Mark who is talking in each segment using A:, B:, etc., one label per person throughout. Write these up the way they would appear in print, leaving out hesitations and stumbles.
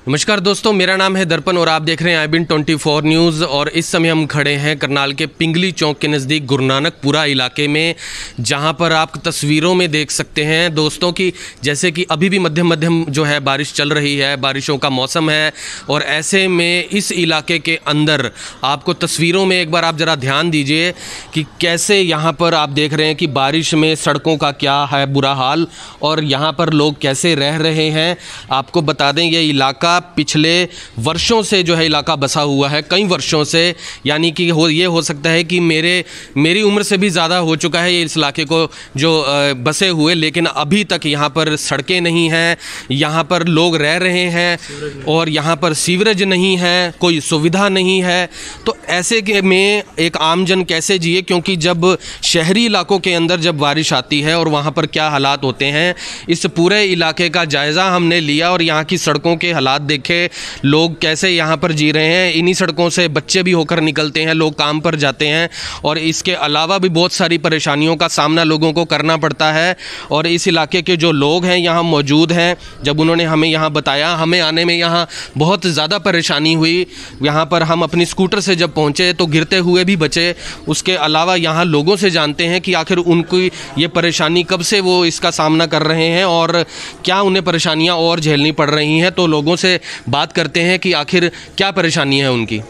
A: नमस्कार दोस्तों, मेरा नाम है दर्पण और आप देख रहे हैं IBN 24 न्यूज़। और इस समय हम खड़े हैं करनाल के पिंगली चौक के नज़दीक गुरुनानकपुरा इलाके में, जहां पर आप तस्वीरों में देख सकते हैं दोस्तों कि जैसे कि अभी भी मध्यम मध्यम जो है बारिश चल रही है, बारिशों का मौसम है। और ऐसे में इस इलाके के अंदर आपको तस्वीरों में एक बार आप ज़रा ध्यान दीजिए कि कैसे यहाँ पर आप देख रहे हैं कि बारिश में सड़कों का क्या है बुरा हाल और यहाँ पर लोग कैसे रह रहे हैं। आपको बता दें ये इलाका पिछले वर्षों से जो है इलाका बसा हुआ है, कई वर्षों से, यानी कि ये हो सकता है कि मेरी उम्र से भी ज़्यादा हो चुका है ये इस इलाके को जो बसे हुए, लेकिन अभी तक यहाँ पर सड़कें नहीं हैं, यहाँ पर लोग रह रहे हैं और यहाँ पर सीवरेज नहीं है, कोई सुविधा नहीं है। तो ऐसे में एक आमजन कैसे जिए, क्योंकि जब शहरी इलाकों के अंदर जब बारिश आती है और वहाँ पर क्या हालात होते हैं, इस पूरे इलाके का जायज़ा हमने लिया और यहाँ की सड़कों के हालात देखे, लोग कैसे यहाँ पर जी रहे हैं। इन्हीं सड़कों से बच्चे भी होकर निकलते हैं, लोग काम पर जाते हैं और इसके अलावा भी बहुत सारी परेशानियों का सामना लोगों को करना पड़ता है। और इस इलाके के जो लोग हैं यहाँ मौजूद हैं, जब उन्होंने हमें यहाँ बताया, हमें आने में यहाँ बहुत ज़्यादा परेशानी हुई। यहाँ पर हम अपनी स्कूटर से जब पहुँचे तो गिरते हुए भी बचे। उसके अलावा यहाँ लोगों से जानते हैं कि आखिर उनकी ये परेशानी कब से वो इसका सामना कर रहे हैं और क्या उन्हें परेशानियाँ और झेलनी पड़ रही हैं। तो लोगों से बात करते हैं कि आखिर क्या परेशानी है उनकी,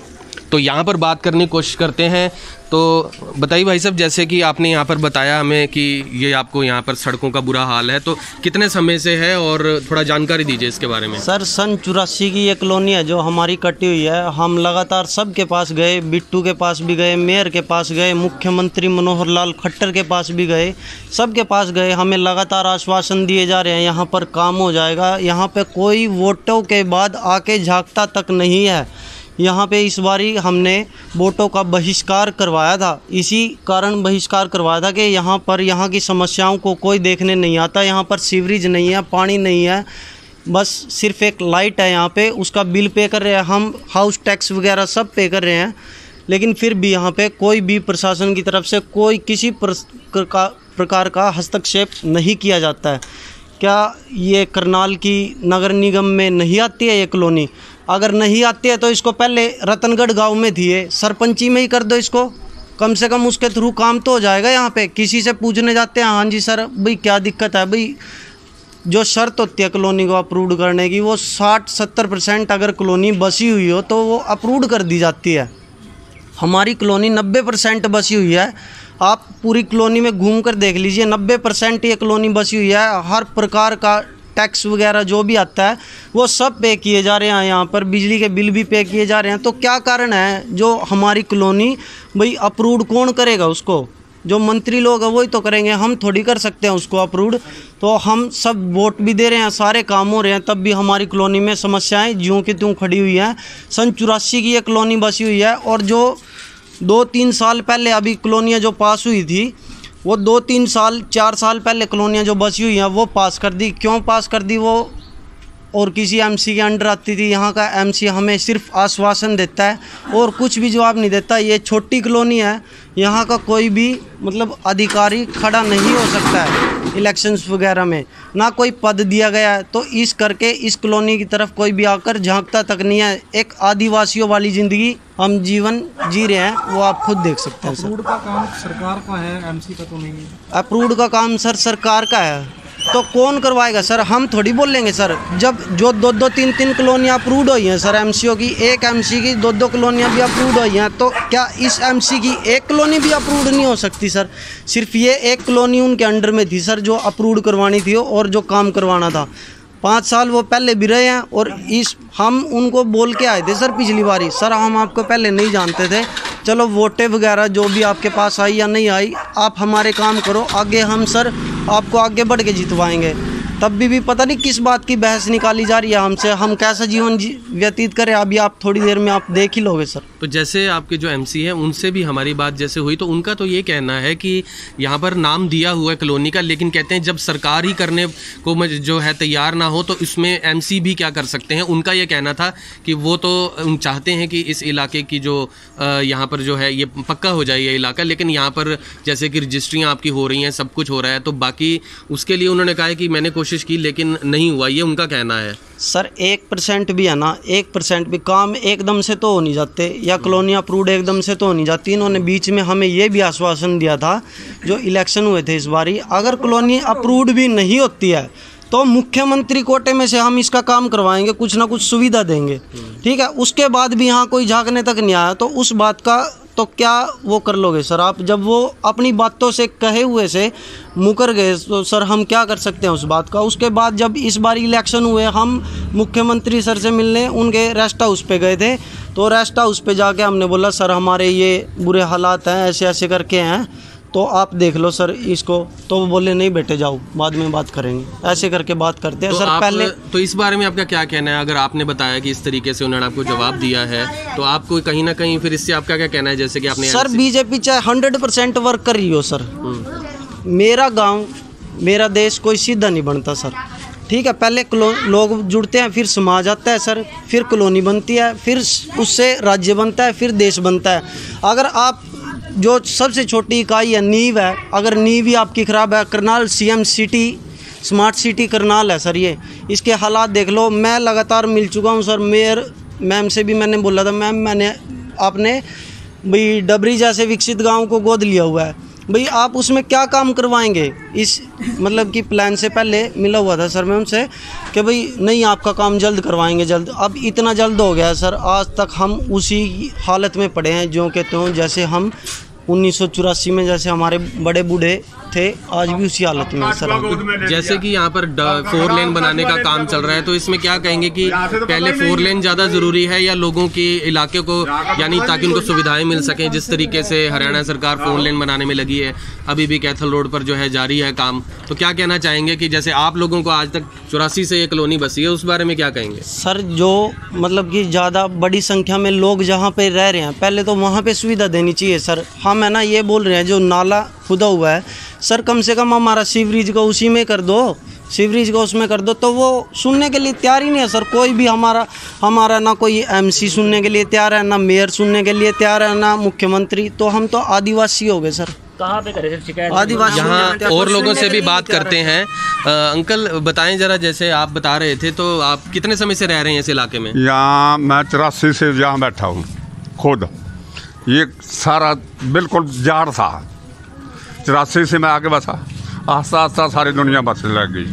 A: तो यहाँ पर बात करने की कोशिश करते हैं। तो बताइए भाई साहब, जैसे कि आपने यहाँ पर बताया हमें कि ये आपको यहाँ पर सड़कों का बुरा हाल है, तो कितने समय से है और थोड़ा जानकारी दीजिए इसके बारे में।
B: सर, सन 84 की ये कॉलोनी है जो हमारी कटी हुई है। हम लगातार सबके पास गए, बिट्टू के पास भी गए, मेयर के पास गए, मुख्यमंत्री मनोहर लाल खट्टर के पास भी गए, सबके पास गए। हमें लगातार आश्वासन दिए जा रहे हैं यहाँ पर काम हो जाएगा। यहाँ पे कोई वोटों के बाद आके झांकता तक नहीं है। यहाँ पे इस बारी हमने वोटों का बहिष्कार करवाया था, इसी कारण बहिष्कार करवाया था कि यहाँ की समस्याओं को कोई देखने नहीं आता। यहाँ पर सीवरेज नहीं है, पानी नहीं है, बस सिर्फ एक लाइट है यहाँ पे, उसका बिल पे कर रहे हैं हम, हाउस टैक्स वगैरह सब पे कर रहे हैं, लेकिन फिर भी यहाँ पे कोई भी प्रशासन की तरफ से कोई किसी प्रकार का हस्तक्षेप नहीं किया जाता है। क्या ये करनाल की नगर निगम में नहीं आती है ये कॉलोनी? अगर नहीं आती है तो इसको पहले रतनगढ़ गांव में थी, ये सरपंची में ही कर दो इसको, कम से कम उसके थ्रू काम तो हो जाएगा। यहाँ पे किसी से पूछने जाते हैं, हाँ जी सर भाई क्या दिक्कत है, भाई जो शर्त होती है कॉलोनी को अप्रूव करने की वो 60-70% अगर कॉलोनी बसी हुई हो तो वो अप्रूव कर दी जाती है। हमारी कॉलोनी 90% बसी हुई है। आप पूरी कॉलोनी में घूम कर देख लीजिए, 90% ये कॉलोनी बसी हुई है। हर प्रकार का टैक्स वगैरह जो भी आता है वो सब पे किए जा रहे हैं, यहाँ पर बिजली के बिल भी पे किए जा रहे हैं। तो क्या कारण है जो हमारी कॉलोनी भाई अप्रूव कौन करेगा उसको? जो मंत्री लोग हैं वही तो करेंगे, हम थोड़ी कर सकते हैं उसको अप्रूव। तो हम सब वोट भी दे रहे हैं, सारे काम हो रहे हैं, तब भी हमारी कॉलोनी में समस्याएँ ज्यों की त्यों खड़ी हुई हैं। सन 84 की ये कॉलोनी बसी हुई है और जो 2-3 साल पहले अभी कॉलोनियाँ जो पास हुई थी वो 2-3 साल 4 साल पहले कॉलोनियाँ जो बसी हुई हैं वो पास कर दी। क्यों पास कर दी? वो और किसी एमसी के अंडर आती थी। यहाँ का एमसी हमें सिर्फ आश्वासन देता है और कुछ भी जवाब नहीं देता। ये छोटी कॉलोनी है, यहाँ का कोई भी मतलब अधिकारी खड़ा नहीं हो सकता है इलेक्शंस वगैरह में, ना कोई पद दिया गया है। तो इस करके इस कॉलोनी की तरफ कोई भी आकर झांकता तक नहीं है। एक आदिवासियों वाली ज़िंदगी हम जीवन जी रहे हैं, वो आप खुद देख सकते हैं।
C: अप्रूव का काम सरकार का है, एमसी का तो नहीं है।
B: अप्रूव का काम सर सरकार का है तो कौन करवाएगा सर? हम थोड़ी बोलेंगे सर। जब जो 2-3 कॉलोनियाँ अप्रूव हुई हैं सर एमसीओ की, एक एमसी की 2 कॉलोनियाँ भी अप्रूव हुई हैं, तो क्या इस एमसी की एक कॉलोनी भी अप्रूव नहीं हो सकती सर? सिर्फ ये एक कॉलोनी उनके अंडर में थी सर जो अप्रूव करवानी थी और जो काम करवाना था। 5 साल वो पहले भी रहे हैं और हम उनको बोल के आए थे सर पिछली बारी, सर हम आपको पहले नहीं जानते थे, चलो वोटें वगैरह जो भी आपके पास आई या नहीं आई, आप हमारे काम करो, आगे हम सर आपको आगे बढ़ के जितवाएंगे। तब भी पता नहीं किस बात की बहस निकाली जा रही है हमसे, हम कैसा जीवन व्यतीत करें अभी आप थोड़ी देर में आप देख ही लोगे सर।
A: तो जैसे आपके जो एमसी हैं उनसे भी हमारी बात जैसे हुई तो उनका तो ये कहना है कि यहाँ पर नाम दिया हुआ है कॉलोनी का, लेकिन कहते हैं जब सरकार ही करने को जो है तैयार ना हो तो इसमें एमसी भी क्या कर सकते हैं। उनका ये कहना था कि वो तो चाहते हैं कि इस इलाके की जो यहाँ पर जो है ये पक्का हो जाए ये इलाका, लेकिन यहाँ पर जैसे कि रजिस्ट्रियाँ आपकी हो रही हैं, सब कुछ हो रहा है, तो बाकी उसके लिए उन्होंने कहा है कि मैंने कोशिश कोशिश की लेकिन नहीं हुआ, ये उनका कहना है।
B: सर 1% भी है ना, 1% भी काम एकदम से तो हो नहीं जाते, या कॉलोनी अप्रूव्ड एकदम से तो हो नहीं जाती। इन्होंने बीच में हमें ये भी आश्वासन दिया था जो इलेक्शन हुए थे इस बारी, अगर कॉलोनी अप्रूव्ड भी नहीं होती है तो मुख्यमंत्री कोटे में से हम इसका काम करवाएंगे, कुछ ना कुछ सुविधा देंगे, ठीक है। उसके बाद भी यहाँ कोई झांकने तक नहीं आया, तो उस बात का तो क्या वो कर लोगे सर आप? जब वो अपनी बातों से कहे हुए से मुकर गए तो सर हम क्या कर सकते हैं उस बात का। उसके बाद जब इस बार इलेक्शन हुए, हम मुख्यमंत्री सर से मिलने उनके रेस्ट हाउस पे गए थे, तो रेस्ट हाउस पे जाके हमने बोला सर हमारे ये बुरे हालात हैं, ऐसे ऐसे करके हैं, तो आप देख लो सर इसको। तो वो बोले नहीं बेटे जाओ, बाद में बात करेंगे, ऐसे करके बात करते हैं।
A: तो
B: सर पहले
A: तो इस बारे में आपका क्या कहना है? अगर आपने बताया कि इस तरीके से उन्होंने आपको जवाब दिया है, तो आपको कहीं ना कहीं फिर इससे आपका क्या कहना है? जैसे कि आपने
B: सर बीजेपी चाहे 100% वर्क कर रही हो सर, मेरा गांव मेरा देश कोई सीधा नहीं बनता सर, ठीक है। पहले लोग जुड़ते हैं, फिर समाज आता है सर, फिर कॉलोनी बनती है, फिर उससे राज्य बनता है, फिर देश बनता है। अगर आप जो सबसे छोटी इकाई है, नींव है, अगर नींव ही आपकी ख़राब है, Karnal CM city smart city Karnal है सर, ये इसके हालात देख लो। मैं लगातार मिल चुका हूँ सर, मेयर मैम से भी मैंने बोला था, मैम मैंने आपने भाई डबरी जैसे विकसित गांव को गोद लिया हुआ है, भाई आप उसमें क्या काम करवाएंगे? इस मतलब कि प्लान से पहले मिला हुआ था सर मैं उनसे कि भाई नहीं आपका काम जल्द करवाएंगे, जल्द। अब इतना जल्द हो गया सर, आज तक हम उसी हालत में पड़े हैं जो कहते हो जैसे हम 1984 में जैसे हमारे बड़े बूढ़े थे, आज भी उसी हालत में सर।
A: जैसे कि यहाँ पर 4 लेन बनाने का काम चल रहा है, तो इसमें क्या कहेंगे कि पहले 4 लेन ज़्यादा ज़रूरी है या लोगों के इलाके को, यानी ताकि उनको सुविधाएं मिल सकें? जिस तरीके से हरियाणा सरकार 4 लेन बनाने में लगी है, अभी भी कैथल रोड पर जो है जारी है काम, तो क्या कहना चाहेंगे कि जैसे आप लोगों को आज तक 84 से ये कॉलोनी बसी है, उस बारे में क्या कहेंगे?
B: सर जो मतलब कि ज़्यादा बड़ी संख्या में लोग जहाँ पे रह रहे हैं, पहले तो वहाँ पे सुविधा देनी चाहिए सर। हम है ना ये बोल रहे हैं जो नाला खुदा हुआ है सर, कम से कम हमारा सीवरेज को उसी में कर दो, सीवरेज को उसमें कर दो। तो वो सुनने के लिए तैयार ही नहीं है सर, कोई भी हमारा ना कोई MC सुनने के लिए तैयार है, ना मेयर सुनने के लिए तैयार है, ना मुख्यमंत्री। तो हम तो आदिवासी हो गए सर।
D: कहाँ पे करें शिकायत?
B: आदिवासी।
A: यहाँ और लोगों से भी बात करते हैं। अंकल बताएं जरा, जैसे आप बता रहे थे, तो आप कितने समय से रह रहे हैं इस इलाके में?
E: यहाँ मैं 84 से यहाँ बैठा हूँ खुद। ये सारा बिल्कुल जार था, 84 से मैं आके बसा, आस्ता आस्ता सारी दुनिया बसने लग गई।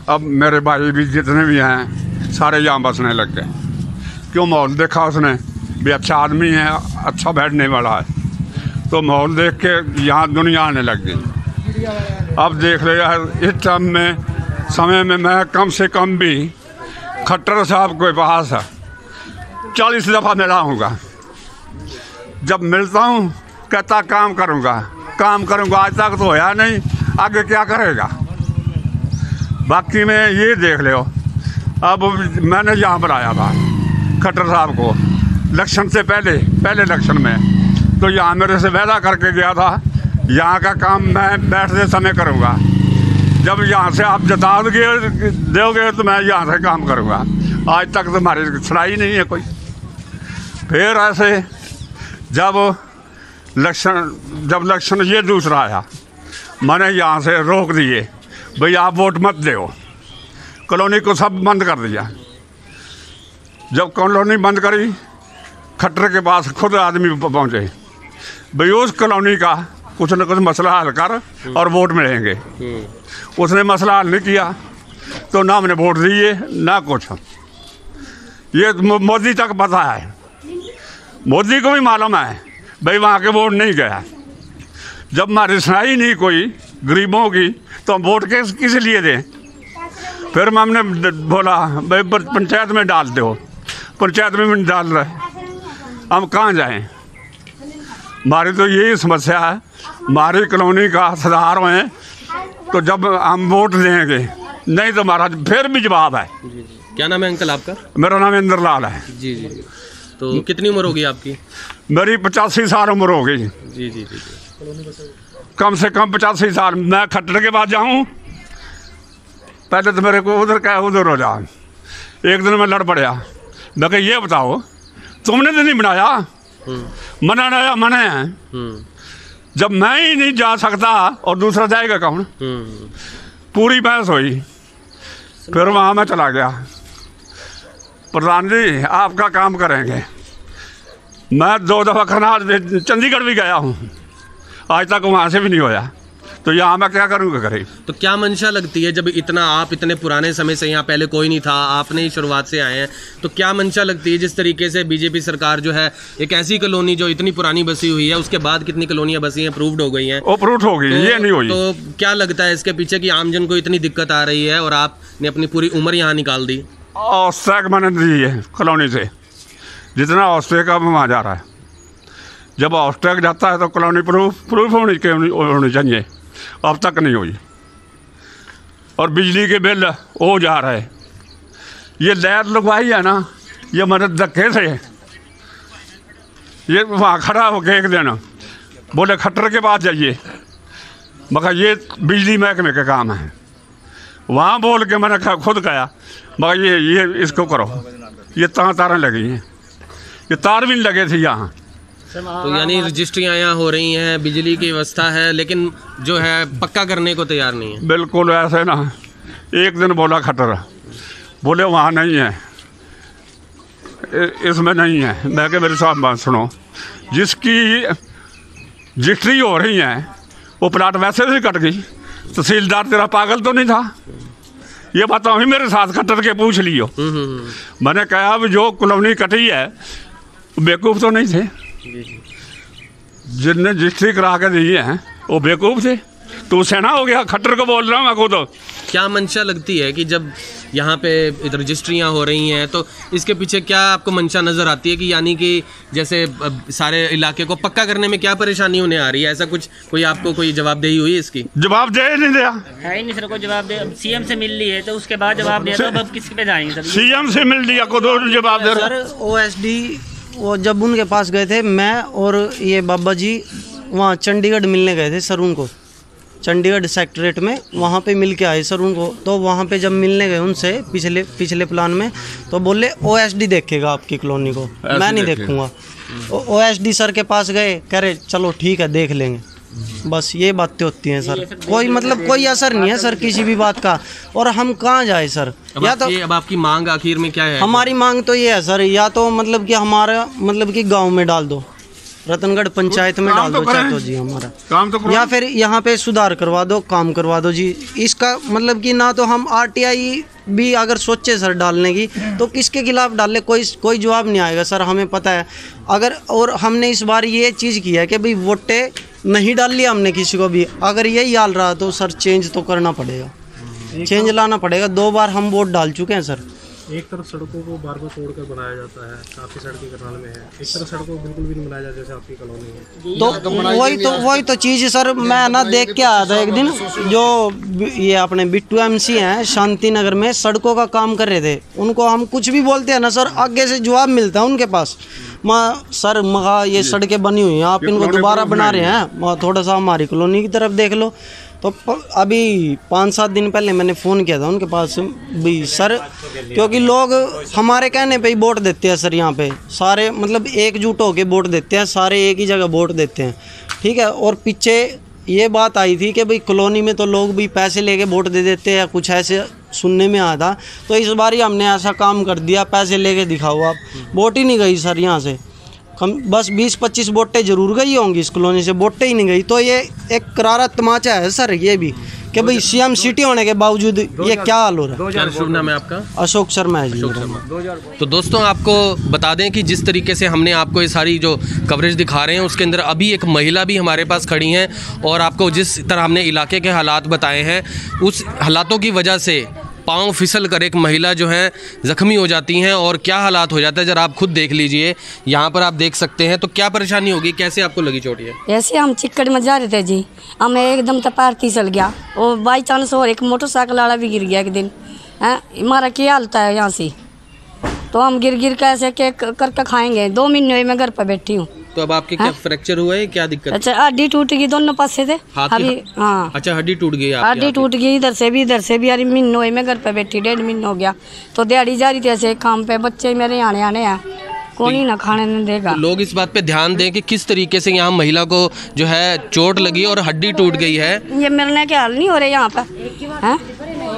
E: अब मेरे भाई भी जितने भी हैं सारे यहाँ बसने लग गए, क्यों? माहौल देखा उसने भी, अच्छा आदमी है, अच्छा बैठने वाला है, तो माहौल देख के यहाँ दुनिया आने लग गई। अब देख रहे यार, इस टाइम में समय में मैं कम से कम भी खट्टर साहब के पास 40 दफ़ा मिला हूँगा। जब मिलता हूँ कहता काम करूँगा, आज तक तो होया नहीं, आगे क्या करेगा? बाकी में ये देख लो। अब मैंने यहाँ बुलाया था खट्टर साहब को इलेक्शन से पहले इलेक्शन में, तो यहाँ मेरे से वादा करके गया था यहाँ का काम मैं बैठते समय करूँगा, जब यहाँ से आप जता दोगे तो मैं यहाँ से काम करूँगा। आज तक तो हमारी सुनाई नहीं है कोई। फिर ऐसे जब इलेक्शन ये दूसरा आया, मैंने यहाँ से रोक दिए, भाई आप वोट मत दो, कॉलोनी को सब बंद कर दिया। जब कॉलोनी बंद करी, खट्टर के पास खुद आदमी पहुँचे, भाई उस कॉलोनी का कुछ न कुछ मसला हल कर और वोट मिलेंगे। उसने मसला हल नहीं किया तो ना हमने वोट दिए ना कुछ। ये मोदी तक पता है, मोदी को भी मालूम है भाई वहाँ के वोट नहीं गया। जब हमारी सुनाई नहीं कोई गरीबों की, तो हम वोट किस लिए दें? फिर हमने बोला भाई पंचायत में डाल दो, पंचायत में भी डाल रहे, हम कहाँ जाएं? हमारी तो यही समस्या है, हमारी कॉलोनी का सुधार में, तो जब हम वोट देंगे, नहीं तो हमारा फिर भी जवाब है।
A: क्या नाम है अंकल आपका?
E: मेरा नाम इंद्र लाल है।
A: जी। तो कितनी उम्र होगी आपकी?
E: मेरी 85 साल उम्र हो गई।
A: जी।
E: कम से कम 85 साल। मैं खट्टर के बाद जाऊँ, पहले तो मेरे को उधर हो जा। एक दिन मैं लड़ पड़ा, मैं कहा ये बताओ तुमने तो नहीं बनाया, मना है। जब मैं ही नहीं जा सकता और दूसरा जाएगा कौन? पूरी बहस हुई, फिर वहाँ मैं चला गया, प्रधान जी आपका काम करेंगे। मैं 2 दफ़ा करनाल चंडीगढ़ भी गया हूँ, आज तक वहाँ से भी नहीं होया, तो यहाँ मैं क्या करूँगा करीब।
A: तो क्या मंशा लगती है जब आप इतने पुराने समय से यहाँ, पहले कोई नहीं था, आपने ही शुरुआत से आए हैं, तो क्या मंशा लगती है जिस तरीके से बीजेपी सरकार जो है एक ऐसी कॉलोनी जो इतनी पुरानी बसी हुई है, उसके बाद कितनी कॉलोनियाँ बसी हैं, अप्रूव्ड हो गई हैं,
E: अप्रूव्ड हो गई, ये नहीं हुई।
A: तो क्या लगता है इसके पीछे कि आमजन को इतनी दिक्कत आ रही है और आपने अपनी पूरी उम्र यहाँ निकाल दी?
E: औसतक मैंने दी है कॉलोनी से, जितना औसतक अब वहाँ जा रहा है। जब औसतक जाता है तो कॉलोनी प्रूफ होनी चाहिए, अब तक नहीं हुई। और बिजली के बिल हो जा रहे, ये लैट लगवाई है ना, ये मैंने धक्के से, ये वहाँ खड़ा हो गया एक दिन, बोले खट्टर के पास जाइए, मगर ये बिजली महकमे के काम है। वहाँ बोल के मैंने खुद गया, मगर ये इसको करो, ये तारें लगी हैं, ये तार भी नहीं लगे थे यहाँ।
A: तो यानी रजिस्ट्रियाँ यहाँ हो रही हैं, बिजली की व्यवस्था है, लेकिन जो है पक्का करने को तैयार नहीं है।
E: बिल्कुल ऐसे ना, एक दिन बोला खट्टर, बोले वहाँ नहीं है, इसमें नहीं है। मैं कहा मेरे साथ बात सुनो, जिसकी रजिस्ट्री हो रही है वो प्लाट वैसे से कट गई, तहसीलदार तेरा पागल तो नहीं था? ये बात अभी मेरे साथ खट्टर के पूछ लियो। मैंने कहा अब जो कॉलोनी कटी है बेवकूफ़ तो नहीं थे, जिनने रजिस्ट्री करा के दी है वो बेवकूफ़ थे। तो सेना हो गया, खट्टर को बोल रहा हूँ मैं खुद।
A: क्या मंशा लगती है कि जब यहाँ पे रजिस्ट्रियाँ हो रही हैं तो इसके पीछे क्या आपको मंशा नज़र आती है कि यानी कि जैसे सारे इलाके को पक्का करने में क्या परेशानी उन्हें आ रही है? ऐसा कुछ कोई आपको कोई जवाबदेही हुई है इसकी?
E: जवाब दे नहीं दिया
D: है ही नहीं सर, को जवाब दे। सीएम से मिल ली है तो उसके बाद जवाब दिया, तो अब किस पे जाएंगे सर?
E: सीएम से मिल लिया को दो जवाब दे रहा।
B: सर ओएसडी वो जब उनके पास गए थे, मैं और ये बाबा जी वहाँ चंडीगढ़ मिलने गए थे सर उनको, चंडीगढ़ सेक्रेटरीट में वहाँ पे मिल के आए सर उनको। तो वहाँ पे जब मिलने गए उनसे पिछले प्लान में, तो बोले ओएसडी देखेगा आपकी कॉलोनी को, मैं नहीं देखूँगा। ओएसडी सर के पास गए, कह रहे चलो ठीक है देख लेंगे। बस ये बातें होती हैं सर, कोई मतलब कोई असर नहीं है सर किसी भी बात का। और हम कहाँ जाए सर? या तो
A: अब आपकी मांग आखिर में क्या है?
B: हमारी मांग तो ये है सर, या तो मतलब कि हमारा मतलब कि गांव में डाल दो, रतनगढ़ पंचायत में डाल दो चाहे तो जी हमारा
E: काम तो,
B: या फिर यहाँ पे सुधार करवा दो, काम करवा दो जी। इसका मतलब कि ना तो हम आरटीआई भी अगर सोचे सर डालने की तो किसके खिलाफ डाले, कोई जवाब नहीं आएगा सर, हमें पता है। अगर और हमने इस बार ये चीज़ की है कि भाई वोटें नहीं डाल लिया हमने किसी को भी, अगर यही हाल रहा तो सर चेंज तो करना पड़ेगा, चेंज लाना पड़ेगा। 2 बार हम वोट डाल चुके हैं सर।
C: एक तरफ सड़कों को बार बार तोड़कर बनाया जाता है, काफ़ी सड़कें करनाल में है, एक तरफ सड़कों को बिल्कुल भी नहीं बनाया जाता जैसे आपकी कॉलोनी है।
B: तो वही तो चीज़ सर, मैं ना देख के आया था एक दिन, जो ये अपने बिट्टू एमसी हैं शांति नगर में सड़कों का काम कर रहे थे, उनको हम कुछ भी बोलते हैं ना सर आगे से जवाब मिलता है उनके पास। सर मगा ये सड़कें बनी हुई हैं, आप इनको दोबारा बना रहे हैं, थोड़ा सा हमारी कॉलोनी की तरफ देख लो। तो अभी 5-7 दिन पहले मैंने फ़ोन किया था उनके पास भी सर, क्योंकि लोग हमारे कहने पे ही वोट देते हैं सर, यहाँ पे सारे मतलब एकजुट होके वोट देते हैं, सारे एक ही जगह वोट देते हैं, ठीक है। और पीछे ये बात आई थी कि भाई कॉलोनी में तो लोग भी पैसे लेके वोट दे देते हैं, कुछ ऐसे सुनने में आया था। तो इस बार ही हमने ऐसा काम कर दिया, पैसे लेके दिखाओ आप, वोट ही नहीं गई सर यहाँ से, बस 20-25 वोटें जरूर गई होंगी इस कॉलोनी से, वोटें ही नहीं गई। तो ये एक करारा तमाचा है सर ये भी कि भाई सीएम सिटी होने के बावजूद ये क्या हाल हो रहा है।
A: शुभ नाम है आपका?
B: अशोक शर्मा है जी।
A: तो दोस्तों आपको बता दें कि जिस तरीके से हमने आपको ये सारी जो कवरेज दिखा रहे हैं उसके अंदर अभी एक महिला भी हमारे पास खड़ी हैं, और आपको जिस तरह हमने इलाके के हालात बताए हैं उस हालातों की वजह से पाँव फिसल कर एक महिला जो है ज़ख्मी हो जाती हैं, और क्या हालात हो जाता है जरा आप खुद देख लीजिए। यहाँ पर आप देख सकते हैं, तो क्या परेशानी होगी, कैसे आपको लगी चोट? ये
F: ऐसे हम चिक्कड़ में जा रहे थे जी, हमें एकदम तो पैर फिसल गया, और बाई चांस और एक मोटरसाइकिल वाला भी गिर गया एक दिन। हमारा क्या हालत है यहाँ से, तो हम गिर कैसे के करके खाएंगे। 2 महीने मैं घर पर बैठी हूँ।
A: तो अब आपके क्या फ्रैक्चर हुआ है, क्या दिक्कत?
F: अच्छा हड्डी टूट गई दोनों पासे से अभी। हाँ
A: अच्छा हड्डी टूट गई,
F: हड्डी टूट गई इधर से भी अरे महीनों मैं घर पे बैठी, 1.5 महीना हो गया। तो दिहाड़ी जा रही थी ऐसे काम पे, बच्चे मेरे आने हैं, कौन ही ना खाने नहीं देगा।
A: तो लोग इस बात पे ध्यान दें कि किस तरीके से यहाँ महिला को जो है चोट लगी और हड्डी टूट गई है।
F: ये मरने के हाल नहीं हो रहे यहाँ पे,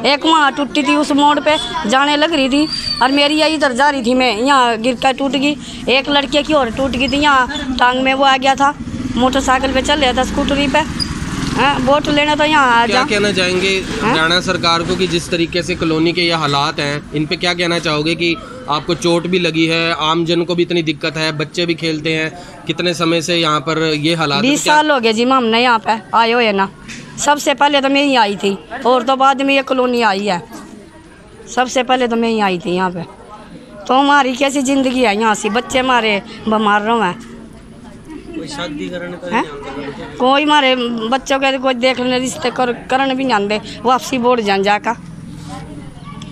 F: एक वहाँ टूटी थी उस मोड़ पे जाने लग रही थी और मेरी यही इधर जा रही थी, मैं यहाँ गिर कर टूट गई। एक लड़के की और टूट गई थी, यहाँ टांग में वो आ गया था, मोटरसाइकिल पे चल रहा था स्कूटरी पे। वोट लेना तो यहाँ आ
A: क्या
F: जा।
A: कहना चाहेंगे हरियाणा सरकार को कि जिस तरीके से कॉलोनी के ये हालात हैं, इन पे क्या कहना चाहोगे कि आपको चोट भी लगी है, आम जन को भी इतनी दिक्कत है, बच्चे भी खेलते हैं, कितने समय से यहाँ पर ये हालात?
F: 20 साल हो गए जी हमने यहाँ पे आए हुए ना। सबसे पहले तो मैं ही आई थी और तो बाद में ये कॉलोनी आई है। सबसे पहले तो मैं ही आई थी यहाँ पे। तो हमारी कैसी ज़िंदगी है यहाँ से, बच्चे हमारे बीमार रहो हैं, कोई हमारे बच्चों के कोई देखने रिश्ते करने भी नहीं आते, वापसी बोर्ड जान जाकर।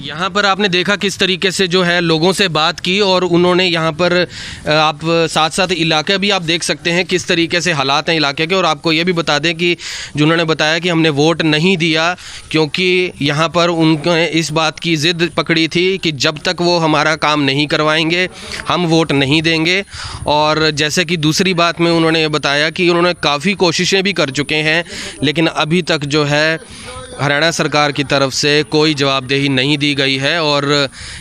A: यहाँ पर आपने देखा किस तरीके से जो है लोगों से बात की और उन्होंने यहाँ पर आप साथ साथ इलाका भी आप देख सकते हैं किस तरीके से हालात हैं इलाके के। और आपको ये भी बता दें कि जिन्होंने बताया कि हमने वोट नहीं दिया क्योंकि यहाँ पर उनने इस बात की ज़िद पकड़ी थी कि जब तक वो हमारा काम नहीं करवाएंगे हम वोट नहीं देंगे। और जैसे कि दूसरी बात में उन्होंने ये बताया कि उन्होंने काफ़ी कोशिशें भी कर चुके हैं लेकिन अभी तक जो है हरियाणा सरकार की तरफ से कोई जवाबदेही नहीं दी गई है। और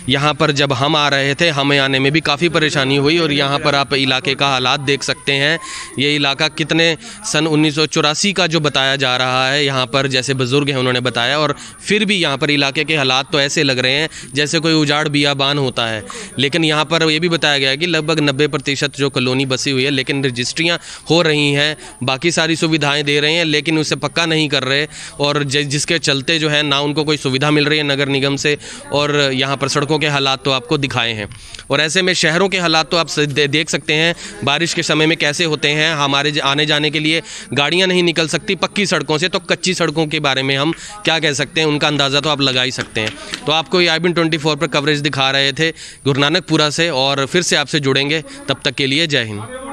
A: यहाँ पर जब हम आ रहे थे हमें आने में भी काफ़ी परेशानी हुई। और यहाँ पर आप इलाके का हालात देख सकते हैं, ये इलाका कितने सन 1984 का जो बताया जा रहा है यहाँ पर, जैसे बुज़ुर्ग हैं उन्होंने बताया। और फिर भी यहाँ पर इलाके के हालात तो ऐसे लग रहे हैं जैसे कोई उजाड़ बियाबान होता है। लेकिन यहाँ पर ये भी बताया गया है कि लगभग 90% जो कॉलोनी बसी हुई है लेकिन रजिस्ट्रियाँ हो रही हैं, बाकी सारी सुविधाएँ दे रहे हैं लेकिन उसे पक्का नहीं कर रहे। और जिसके चलते जो है ना उनको कोई सुविधा मिल रही है नगर निगम से। और यहाँ पर सड़कों के हालात तो आपको दिखाए हैं। और ऐसे में शहरों के हालात तो आप देख सकते हैं बारिश के समय में कैसे होते हैं। हमारे आने जाने के लिए गाड़ियाँ नहीं निकल सकती पक्की सड़कों से, तो कच्ची सड़कों के बारे में हम क्या कह सकते हैं, उनका अंदाज़ा तो आप लगा ही सकते हैं। तो आपको ये IBN 24 पर कवरेज दिखा रहे थे गुरु नानकपुरा से और फिर से आपसे जुड़ेंगे। तब तक के लिए जय हिंद।